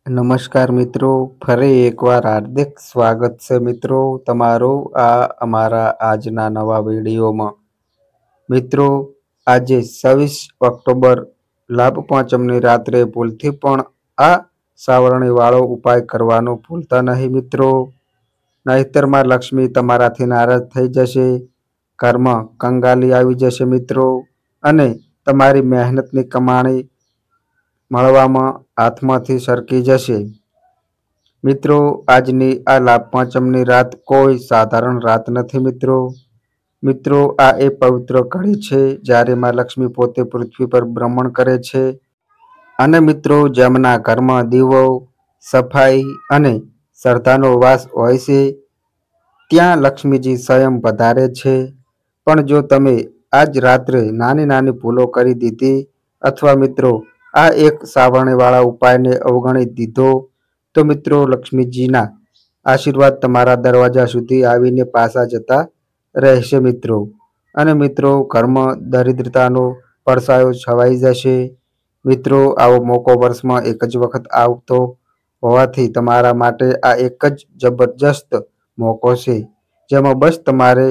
નમસ્કાર મિત્રો, ફરી એકવાર હાર્દિક સ્વાગત છે મિત્રો તમારું આ અમારા આજના નવા વિડીયોમાં। મિત્રો, આજે 26 ઓક્ટોબર લાભ પાંચમની રાત્રે ભૂલથી પણ આ સાવરણી વાળો ઉપાય કરવાનો ભૂલતા નહીં મિત્રો, નહીતર માં લક્ષ્મી તમારાથી નારાજ થઈ જશે, ઘરમાં કંગાલી આવી જશે મિત્રો, અને તમારી મહેનતની કમાણી મળવામાં હાથમાંથી સરકી જશે। મિત્રો, આજની આ લાભ પાંચમની રાત કોઈ સાધારણ રાત નથી મિત્રો। મિત્રો, આ એ પવિત્ર ઘડી છે જ્યારે માં લક્ષ્મી પોતે પૃથ્વી પર ભ્રમણ કરે છે, અને મિત્રો જેમના ઘરમાં દીવો, સફાઈ અને શ્રદ્ધાનો વાસ હોય છે ત્યાં લક્ષ્મીજી સ્વયં પધારે છે। પણ જો તમે આજ રાત્રે નાની નાની ભૂલો કરી દીધી, અથવા મિત્રો આ એક સાવરણી વાળા ઉપાયને અવગણી દીધો, તો મિત્રો લક્ષ્મીજીના આશીર્વાદ તમારા દરવાજા સુધી આવીને પાછા જતા રહેશે મિત્રો, અને મિત્રો ઘરમાં દરિદ્રતાનો પડછાયો છવાઈ જશે। મિત્રો, આવો મોકો વર્ષમાં એક જ વખત આવતો હોવાથી તમારા માટે આ એક જ જબરજસ્ત મોકો છે, જેમાં બસ તમારે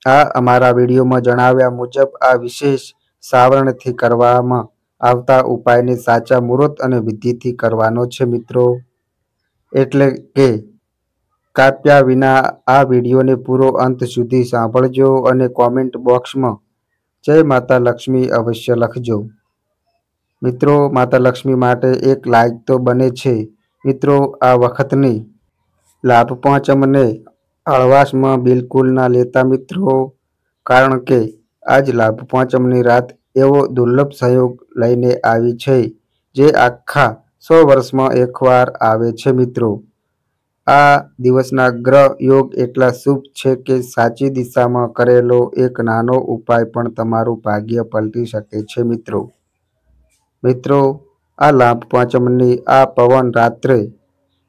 આ અમારા વિડીયોમાં જણાવ્યા મુજબ આ વિશેષ સાવરણથી કરવામાં આવતા ઉપાયને સાચા મુહૂર્ત અને વિધિથી કરવાનો છે મિત્રો। એટલે કે કાપ્યા વિના આ વિડીયોને પૂરો અંત સુધી સાંભળજો અને કોમેન્ટ બોક્સમાં જય માતા લક્ષ્મી અવશ્ય લખજો। મિત્રો, માતા લક્ષ્મી માટે એક લાઈક તો બને છે મિત્રો। આ વખતની લાભ પાંચમને હળવાશમાં બિલકુલ ના લેતા મિત્રો, કારણ કે આજ લાભ પાંચમની રાત એવો દુર્લભ સંયોગ લઈને આવી છે જે આખા 100 વર્ષમાં એકવાર આવે છે મિત્રો। આ દિવસના ગ્રહ યોગ એટલા શુભ છે કે સાચી દિશામાં કરેલો એક નાનો ઉપાય પણ તમારું ભાગ્ય પલટી શકે છે મિત્રો। મિત્રો, આ લાભ પાંચમની આ પવન રાત્રે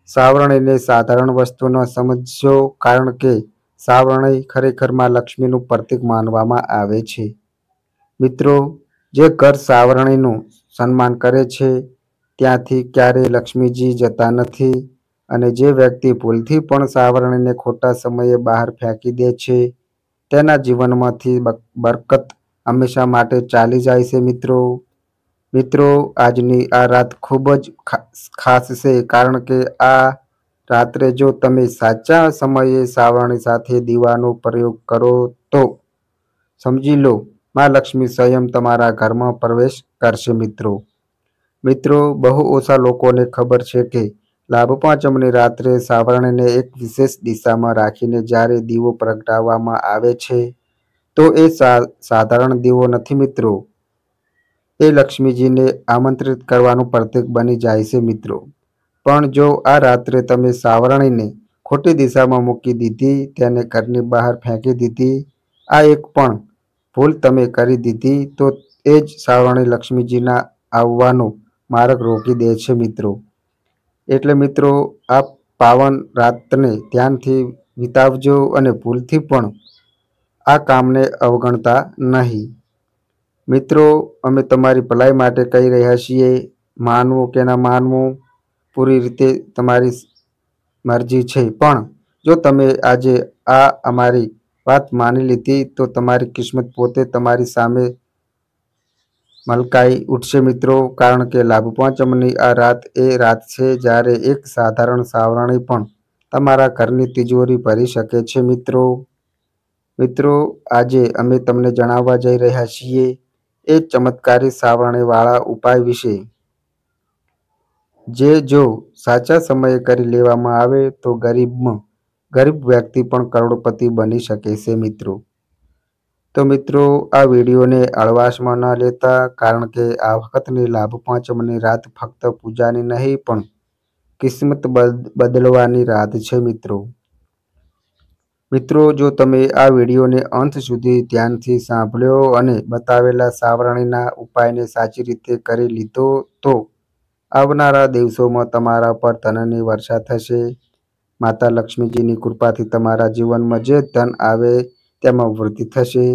સાવરણીને સાધારણ વસ્તુ ન સમજશો, કારણ કે સાવરણી ખરેખર માં લક્ષ્મીનું પ્રતીક માનવામાં આવે છે મિત્રો। જે ઘર સાવરણીનું સન્માન કરે છે ત્યાંથી ક્યારેય લક્ષ્મીજી જતા નથી, અને જે વ્યક્તિ ભૂલથી પણ સાવરણીને ખોટા સમયે બહાર ફેંકી દે છે તેના જીવનમાંથી બરકત હંમેશા માટે ચાલી જાય છે મિત્રો। મિત્રો, આજની આ રાત ખૂબ જ ખાસ છે, કારણ કે આ રાત્રે જો તમે સાચા સમયે સાવરણી સાથે દીવાનો પ્રયોગ કરો તો સમજી લો માં લક્ષ્મી સ્વયં તમારા ઘરમાં પ્રવેશ કરશે મિત્રો। મિત્રો, બહુ ઓછા લોકોને ખબર છે કે લાભ પાંચમની રાત્રે સાવરણીને એક વિશેષ દિશામાં રાખીને જ્યારે દીવો પ્રગટાવવામાં આવે છે તો એ સાધારણ દીવો નથી મિત્રો, એ લક્ષ્મીજીને આમંત્રિત કરવાનું પ્રતીક બની જાય છે મિત્રો। પણ જો આ રાત્રે તમે સાવરણીને ખોટી દિશામાં મૂકી દીધી, તેને ઘરની બહાર ફેંકી દીધી, આ એક પણ ભૂલ તમે કરી દીધી, તો એ જ સાવરણી લક્ષ્મીજીના આવવાનો માર્ગ રોકી દે છે મિત્રો। એટલે મિત્રો, આ પાવન રાતને ધ્યાનથી વિતાવજો અને ભૂલથી પણ આ કામને અવગણતા નહીં મિત્રો। અમે તમારી ભલાઈ માટે કહી રહ્યા છીએ, માનવું કે ના માનવું પૂરી રીતે તમારી મરજી છે, પણ જો તમે આજે આ અમારી વાત માની લીધી તો તમારી કિસ્મત પોતે તમારી સામે મલકાઈ ઉઠશે મિત્રો। કારણ કે લાભ પાંચમની આ રાત એ રાત છે જ્યારે એક સાધારણ સાવરણી પણ તમારા ઘરની તિજોરી ભરી શકે છે મિત્રો। મિત્રો, આજે અમે તમને જણાવવા જઈ રહ્યા છીએ એ ચમત્કારી સાવરણી વાળા ઉપાય વિશે, જે જો સાચા સમયે કરી લેવામાં આવે તો ગરીબ વ્યક્તિ પણ કરોડપતિ બની શકે છે મિત્રો। તો મિત્રો, આ વિડીયોને હળવાશમાં ન લેતા, કારણ કે આ વખતની લાભ પાંચમની રાત ફક્ત પૂજાની નહીં પણ કિસ્મત બદલવાની રાત છે મિત્રો। મિત્રો, જો તમે આ વિડીયોને અંત સુધી ધ્યાનથી સાંભળ્યો અને બતાવેલા સાવરણીના ઉપાયને સાચી રીતે કરી લીધો તો આવનારા દિવસોમાં તમારા પર ધનની વર્ષા થશે। માતા લક્ષ્મીજીની કૃપાથી તમારા જીવનમાં જે ધન આવે તેમાં વૃદ્ધિ થશે।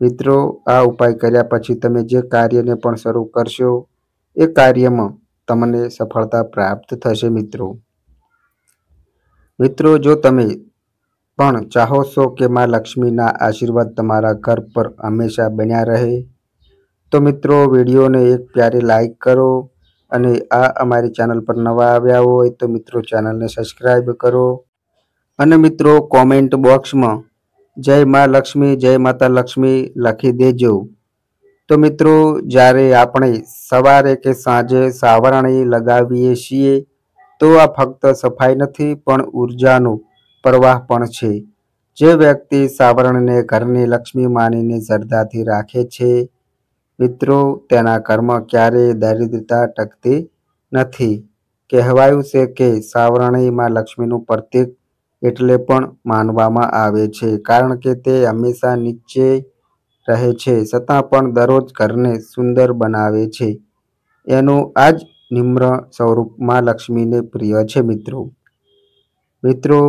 મિત્રો, આ ઉપાય કર્યા પછી તમે જે કાર્યને પણ શરૂ કરશો એ કાર્યમાં તમને સફળતા પ્રાપ્ત થશે મિત્રો। મિત્રો, જો તમે પણ ચાહો છો કે માં લક્ષ્મીના આશીર્વાદ તમારા ઘર પર હંમેશા બન્યા રહે, તો મિત્રો વિડીયોને એક પ્યારી લાઈક કરો અને આ અમારી ચેનલ પર નવા આવ્યા હોય તો મિત્રો ચેનલને સબસ્ક્રાઈબ કરો અને મિત્રો કોમેન્ટ બોક્સમાં જય માં લક્ષ્મી, જય માતા લક્ષ્મી લખી દેજો। તો મિત્રો, જ્યારે આપણે સવારે કે સાંજે સાવરણી લગાવીએ છીએ તો આ ફક્ત સફાઈ નથી પણ ઉર્જાનો પ્રવાહ પણ છે। જે વ્યક્તિ સાવરણીને ઘરની લક્ષ્મી માનીને શ્રદ્ધાથી રાખે છે મિત્રો, તેના ઘરમાં ક્યારેય દરિદ્રતા ટકતી નથી। કહેવાયું છે કે સાવરણી માં લક્ષ્મીનું પ્રતીક એટલે પણ માનવામાં આવે છે કારણ કે તે હંમેશા નીચે રહે છે છતાં પણ દરરોજ ઘરને સુંદર બનાવે છે। એનું આ જ નિમ્ર સ્વરૂપ માં લક્ષ્મીને પ્રિય છે મિત્રો,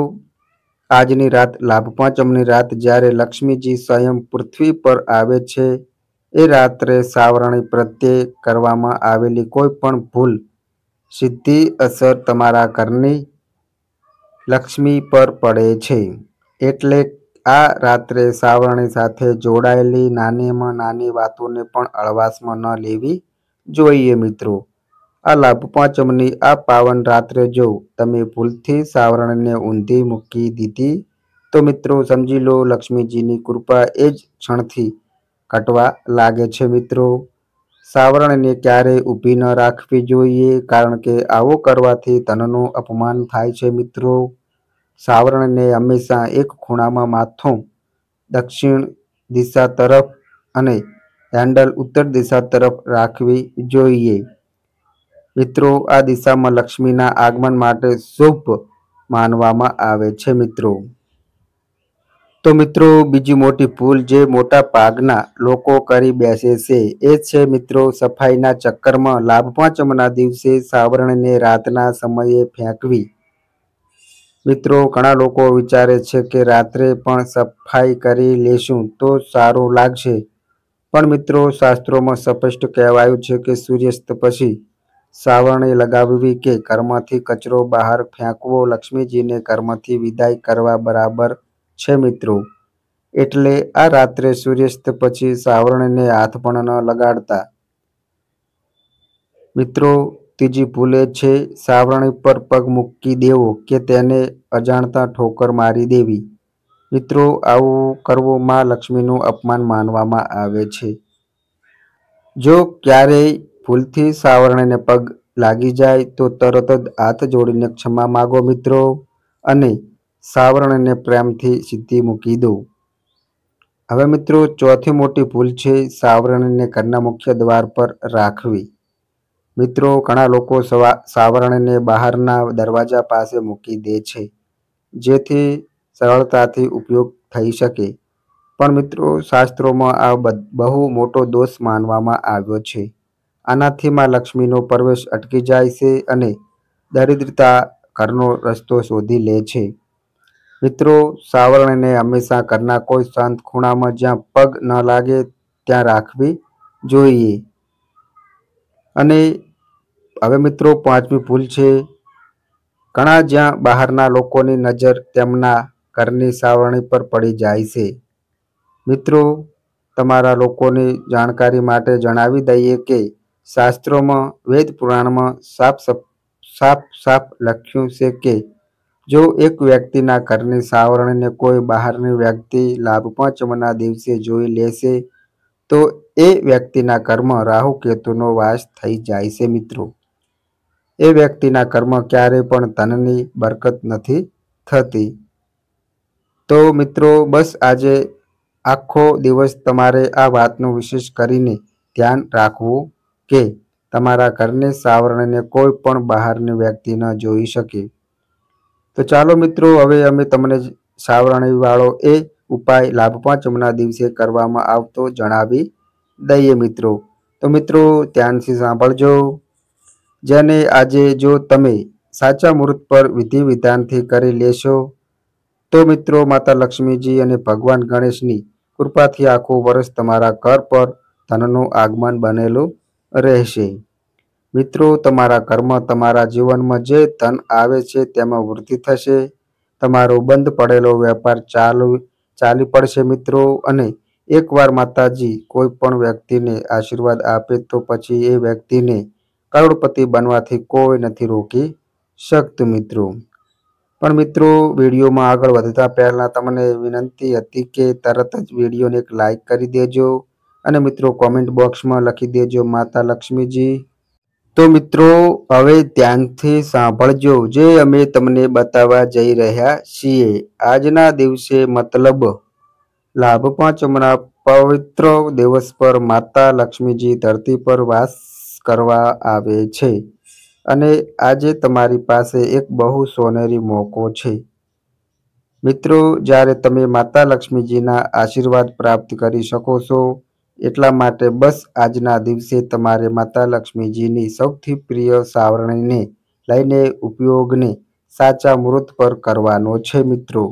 આજની રાત લાભ પાંચમની રાત જ્યારે લક્ષ્મીજી સ્વયં પૃથ્વી પર આવે છે એ રાત્રે સાવરણી પ્રત્યે કરવામાં આવેલી કોઈ પણ ભૂલ સીધી અસર તમારા ઘરની લક્ષ્મી પર પડે છે। એટલે આ રાત્રે સાવરણી સાથે જોડાયેલી નાનીમાં નાની વાતોને પણ હળવાશમાં ન લેવી જોઈએ મિત્રો। આ લાભ પાંચમની આ પાવન રાત્રે જો તમે ભૂલથી સાવરણીને ઊંધી મૂકી દીધી તો મિત્રો સમજી લો લક્ષ્મીજીની કૃપા એ જ ક્ષણથી ઘટવા લાગે છે મિત્રો। સાવરણીને ક્યારેય ઊભી ન રાખવી જોઈએ કારણ કે આવું કરવાથી ધનનું અપમાન થાય છે મિત્રો। સાવરણીને હંમેશા એક ખૂણામાં માથું દક્ષિણ દિશા તરફ અને હેન્ડલ ઉત્તર દિશા તરફ રાખવી જોઈએ મિત્રો। આ દિશામાં લક્ષ્મીના આગમન માટે શુભ માનવામાં આવે છે મિત્રો। તો મિત્રો, બીજી મોટી ભૂલ જે મોટા ભાગના લોકો કરી બેસે છે એ છે મિત્રો સફાઈના ચક્કરમાં લાભ પાંચમના દિવસે સાવરણીને રાતના સમયે ફેંકવી। મિત્રો, ઘણા લોકો વિચારે છે કે રાત્રે પણ સફાઈ કરી લેશું તો સારું લાગશે, પણ મિત્રો શાસ્ત્રોમાં સ્પષ્ટ કહેવાયું છે કે સૂર્યાસ્ત પછી સાવરણી લગાવવી કે ઘરમાંથી કચરો બહાર ફેંકવો લક્ષ્મીજીને ઘરમાંથી વિદાય કરવા બરાબર છે મિત્રો। એટલે આ રાત્રે સૂર્યાસ્ત પછી સાવરણીને હાથ પણ ન લગાડતા મિત્રો। ત્રીજી ભૂલ એ છે સાવરણી પર પગ મૂકી દેવો કે તેને અજાણતા ઠોકર મારી દેવી। મિત્રો, આવું કરવું માં લક્ષ્મીનું અપમાન માનવામાં આવે છે। જો ક્યારેય ભૂલથી સાવરણીને પગ લાગી જાય તો તરત જ હાથ જોડીને ક્ષમા માગો મિત્રો અને સાવરણીને પ્રેમથી સીધી મૂકી દો। હવે મિત્રો, ચોથી મોટી ભૂલ છે સાવરણીને ઘરના મુખ્ય દ્વાર પર રાખવી। મિત્રો, ઘણા લોકો સાવરણીને બહારના દરવાજા પાસે મૂકી દે છે જેથી સરળતાથી ઉપયોગ થઈ શકે, પણ મિત્રો શાસ્ત્રોમાં આ બહુ મોટો દોષ માનવામાં આવ્યો છે। આનાથી માં લક્ષ્મીનો પ્રવેશ અટકી જાય છે અને દરિદ્રતા ઘરનો રસ્તો શોધી લે છે। મિત્રો, સાવરણીને હંમેશા ઘરના કોઈ શાંત ખૂણામાં જ્યાં પગ ન લાગે ત્યાં રાખવી જોઈએ। અને હવે મિત્રો, પાંચમી ભૂલ છે ઘણા જ્યાં બહારના લોકોની નજર તેમના ઘરની સાવરણી પર પડી જાય છે। મિત્રો, તમારા લોકોની જાણકારી માટે જણાવી દઈએ કે શાસ્ત્રોમાં વેદ પુરાણમાં સાફ લખ્યું છે કે જો એક વ્યક્તિના ઘરની સાવરણીને કોઈ બહારની વ્યક્તિ લાભ પાંચમના દિવસે જોઈ લેશે તો એ વ્યક્તિના ઘરમાં રાહુ કેતુનો વાસ થઈ જાય છે મિત્રો। એ વ્યક્તિના ઘરમાં ક્યારેય પણ ધનની બરકત નથી થતી। તો મિત્રો, બસ આજે આખો દિવસ તમારે આ વાતનું વિશેષ કરીને ધ્યાન રાખવું કે તમારા ઘરની સાવરણીને કોઈ પણ બહારની વ્યક્તિ ન જોઈ શકે। તો ચાલો મિત્રો, હવે અમે તમને સાવરણી વાળો એ ઉપાય લાભ પાંચમના દિવસે કરવામાં આવતો જણાવી દઈએ મિત્રો। તો મિત્રો ધ્યાનથી સાંભળજો, જેને આજે જો તમે સાચા મુહૂર્ત પર વિધિ વિધાનથી કરી લેશો તો મિત્રો માતા લક્ષ્મીજી અને ભગવાન ગણેશની કૃપાથી આખું વર્ષ તમારા ઘર પર ધનનું આગમન બનેલું રહેશે। મિત્રો, તમારા કર્મ તમારા જીવનમાં જે ધન આવે છે તેમાં વૃદ્ધિ થશે. તમારો બંધ પડેલો વેપાર ચાલી પડશે મિત્રો. અને એકવાર માતાજી કોઈ પણ વ્યક્તિને આશીર્વાદ આપે તો પછી એ વ્યક્તિને કરોડપતિ બનવાથી કોઈ નથી રોકી શકતું મિત્રો. પણ મિત્રો, વિડીયોમાં આગળ વધતા પહેલા તમને વિનંતી હતી કે તરત જ વિડીયોને એક લાઈક કરી દેજો અને મિત્રો કોમેન્ટ બોક્સમાં લખી દેજો માતા લક્ષ્મીજી. તો મિત્રો, હવે ધ્યાનથી સાંભળજો જે અમે તમને બતાવવા જઈ રહ્યા છીએ. આજના દિવસે મતલબ લાભ પાંચમના પવિત્ર દિવસ પર માતા લક્ષ્મીજી ધરતી પર વાસ કરવા આવે છે. અને આજે તમારી પાસે એક બહુ સોનેરી મોકો છે મિત્રો, જ્યારે તમે માતા લક્ષ્મીજીના આશીર્વાદ પ્રાપ્ત કરી શકો છો. એટલા માટે બસ આજના દિવસે તમારે માતા લક્ષ્મીજીની સૌથી પ્રિય સાવરણીને લઈને ઉપયોગને સાચા મુહૂર્ત પર કરવાનો છે મિત્રો.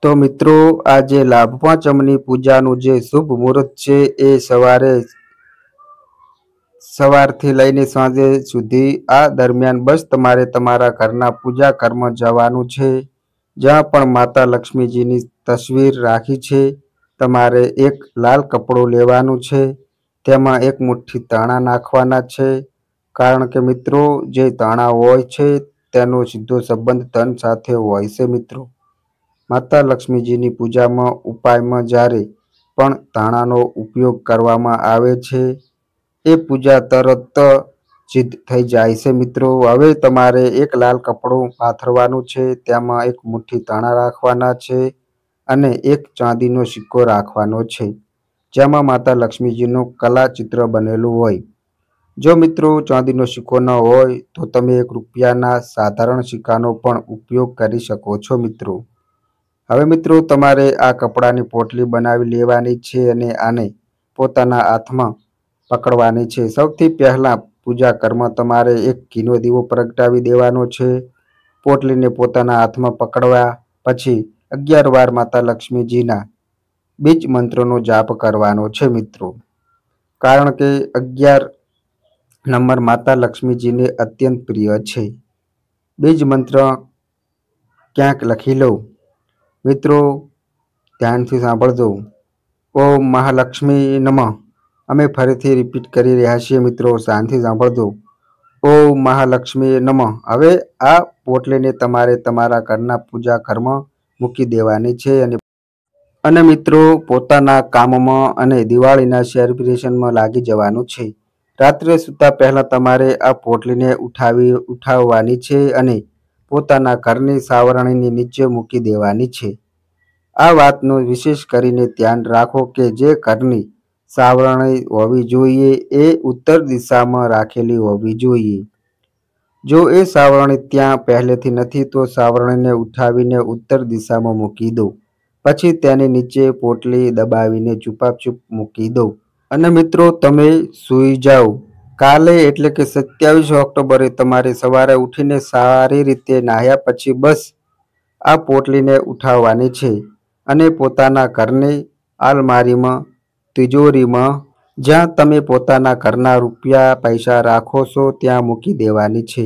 તો મિત્રો, આજે લાભ પાંચમની પૂજાનું જે શુભ મુહૂર્ત છે એ સવારથી લઈને સાંજે સુધી. આ દરમિયાન બસ તમારે તમારા ઘરના પૂજા કર્મ જવાનું છે. જ્યાં પણ માતા લક્ષ્મીજીની તસવીર રાખી છે તમારે એક લાલ કપડું લેવાનું છે. તેમાં એક મુઠ્ઠી ધાણા નાખવાના છે. કારણ કે મિત્રો, જે ધાણા હોય છે તેનો સીધો સંબંધ ધન સાથે હોય છે મિત્રો. માતા લક્ષ્મીજીની પૂજામાં ઉપાયમાં જ્યારે પણ ધાણાનો ઉપયોગ કરવામાં આવે છે એ પૂજા તરત સિદ્ધ થઈ જાય છે મિત્રો. હવે તમારે એક લાલ કપડું પાથરવાનું છે. તેમાં એક મુઠ્ઠી ધાણા રાખવાના છે અને એક ચાંદીનો સિક્કો રાખવાનો છે જેમાં માતા લક્ષ્મીજીનું કલા ચિત્ર બનેલું હોય. જો મિત્રો ચાંદીનો સિક્કો ન હોય તો તમે ₹1ના સાધારણ સિક્કાનો પણ ઉપયોગ કરી શકો છો મિત્રો. હવે મિત્રો, તમારે આ કપડાની પોટલી બનાવી લેવાની છે અને આને પોતાના હાથમાં પકડવાની છે. સૌથી પહેલા પૂજા કર્મ તમારે એક ઘીનો દીવો પ્રગટાવી દેવાનો છે. પોટલીને પોતાના હાથમાં પકડવા પછી 11 વાર માતા લક્ષ્મીજીના બીજ મંત્રનો જાપ કરવાનો છે મિત્રો. કારણ કે 11 નંબર માતા લક્ષ્મીજીને અત્યંત પ્રિય છે. બીજ મંત્ર ક્યાંક લખી લો મિત્રો, ધ્યાનથી સાંભળજો. ઓમ મહાલક્ષ્મી નમઃ. અમે ફરીથી રિપીટ કરી રહ્યા છીએ મિત્રો, શાંતિથી સાંભળજો. ઓમ મહાલક્ષ્મી નમઃ. હવે આ પોટલીને તમારે તમારા ઘરના પૂજા ઘરમાં મૂકી દેવાની છે અને મિત્રો પોતાના કામમાં અને દિવાળીના સેલિબ્રેશનમાં લાગી જવાનું છે. રાત્રે સૂતા પહેલા તમારે આ પોટલીને ઉઠાવવાની છે અને પોતાના ઘરની સાવરણીની નીચે મૂકી દેવાની છે. આ વાતનું વિશેષ કરીને ધ્યાન રાખો કે જે ઘરની સાવરણી હોવી જોઈએ એ ઉત્તર દિશામાં રાખેલી હોવી જોઈએ. જો એ સાવરણી ત્યાં પહેલેથી નથી તો સાવરણીને ઉઠાવીને ઉત્તર દિશામાં મૂકી દો. પછી તેની નીચે પોટલી દબાવીને ચૂપ મૂકી દો અને મિત્રો તમે સૂઈ જાઓ. કાલે એટલે કે 27 ઓક્ટોબરે તમારે સવારે ઉઠીને સારી રીતે નાહ્યા પછી બસ આ પોટલીને ઉઠાવવાની છે અને પોતાના ઘરની આલમારીમાં, તિજોરીમાં, જ્યાં તમે પોતાના ઘરના રૂપિયા પૈસા રાખો છો ત્યાં મૂકી દેવાની છે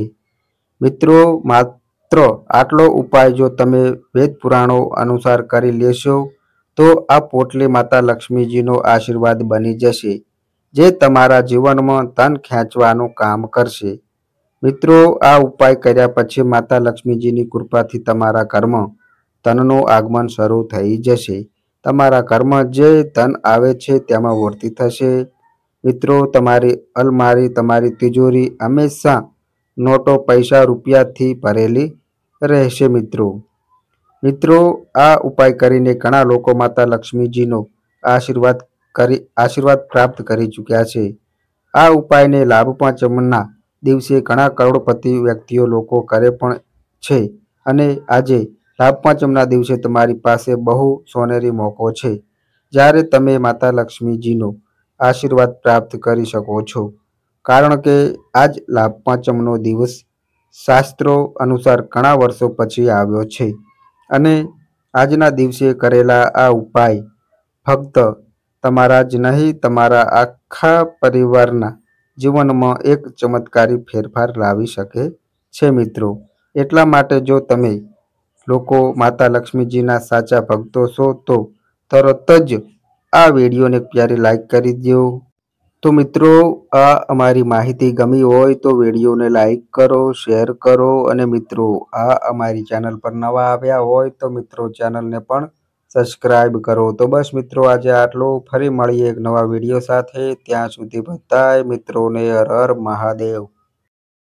મિત્રો. માત્ર આટલો ઉપાય જો તમે વેદ પુરાણો અનુસાર કરી લેશો તો આ પોટલી માતા લક્ષ્મીજીનો આશીર્વાદ બની જશે, જે તમારા જીવનમાં ધન ખેંચવાનું કામ કરશે મિત્રો. આ ઉપાય કર્યા પછી માતા લક્ષ્મીજીની કૃપાથી તમારા ઘરમાં ધનનું આગમન શરૂ થઈ જશે. તમારા ઘરમાં જે ધન આવે છે તેમાં વૃદ્ધિ થશે મિત્રો. તમારી અલમારી, તમારી તિજોરી હંમેશા નોટો, પૈસા, રૂપિયાથી ભરેલી રહેશે મિત્રો. આ ઉપાય કરીને ઘણા લોકો માતા લક્ષ્મીજીનો આશીર્વાદ પ્રાપ્ત કરી ચૂક્યા છે. આ ઉપાયને લાભ પાંચમના દિવસે ઘણા કરોડપતિ વ્યક્તિઓ લોકો કરે પણ છે અને આજે લાભ પાંચમના દિવસે તમારી પાસે બહુ સોનેરી મોકો છે જ્યારે તમે માતા લક્ષ્મીજીનો આશીર્વાદ પ્રાપ્ત કરી શકો છો. કારણ કે આજ લાભ પાંચમનો દિવસ શાસ્ત્રો અનુસાર ઘણા વર્ષો પછી આવ્યો છે અને આજના દિવસે કરેલા આ ઉપાય ફક્ત તમારા જ નહીં, તમારા આખા પરિવારના જીવનમાં એક ચમત્કારી ફેરફાર લાવી શકે છે મિત્રો। એટલા માટે જો તમે લોકો માતા લક્ષ્મીજીના સાચા ભક્તો છો તો તરત જ આ વિડીયોને એક પ્યારી લાઈક કરી દો। તો મિત્રો આ અમારી માહિતી ગમી હોય તો વિડીયોને લાઈક કરો, શેર કરો અને મિત્રો આ અમારી ચેનલ પર નવા આવ્યા હોય તો મિત્રો ચેનલને પણ સબસ્ક્રાઇબ કરો। તો બસ મિત્રો આજે આટલું, ફરી મળીએ એક નવા વિડીયો સાથે। ત્યાં સુધી બધાય મિત્રોને હર હર મહાદેવ।